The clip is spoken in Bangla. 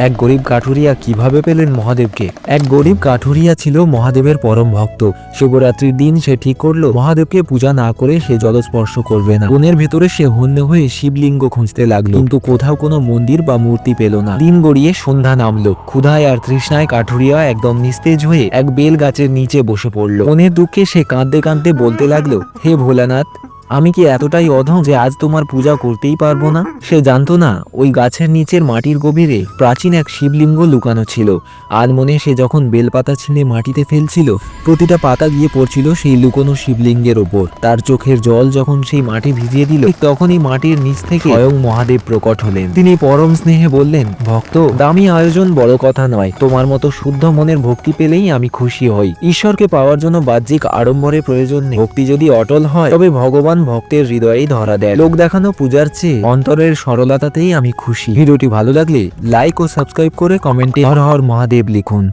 এক গরিব কাঠুরিয়া কিভাবে পেলেন মহাদেবকে? এক গরিব কাঠুরিয়া ছিল মহাদেবের পরম ভক্ত। শিবরাত্রির দিন সে ঠিক করলো মহাদেবকে পূজা না করে সে জলস্পর্শ করবে না। বনের ভেতরে সে হন্য হয়ে শিবলিঙ্গ খুঁজতে লাগলো, কিন্তু কোথাও কোনো মন্দির বা মূর্তি পেল না। দিন গড়িয়ে সন্ধ্যা নামলো। ক্ষুধায় আর তৃষ্ণায় কাঠুরিয়া একদম নিস্তেজ হয়ে এক বেল গাছের নিচে বসে পড়ল। মনের দুঃখে সে কাঁদতে কাঁদতে বলতে লাগলো, হে ভোলানাথ, আমি কি এতটাই অধম যে আজ তোমার পূজা করতেই পারবো না? সে জানতো না ওই গাছের নিচের মাটির গভীরে প্রাচীন এক শিবলিঙ্গ লুকানো ছিল। আর মনে সে যখন বেলপাতা ছিঁড়ে মাটিতে ফেলছিল, প্রতিটা পাতা গিয়ে পড়ছিল সেই লুকোনো শিবলিঙ্গের ওপর। তার চোখের জল যখন সেই মাটি ভিজিয়ে দিল, ঠিক তখনই মাটির নিচ থেকে স্বয়ং মহাদেব প্রকট হলেন। তিনি পরম স্নেহে বললেন, ভক্ত, দামি আয়োজন বড় কথা নয়, তোমার মতো শুদ্ধ মনের ভক্তি পেলেই আমি খুশি হই। ঈশ্বরকে পাওয়ার জন্য বাহ্যিক আড়ম্বরের প্রয়োজন নেই। ভক্তি যদি অটল হয় তবে ভগবান ভক্তের হৃদয়েই ধরা দেয়। লোক দেখানো পূজার চেয়ে অন্তরের সরলতাতেই আমি খুশি। ভিডিওটি ভালো লাগলে লাইক ও সাবস্ক্রাইব করে কমেন্টে হর হর মহাদেব লিখুন।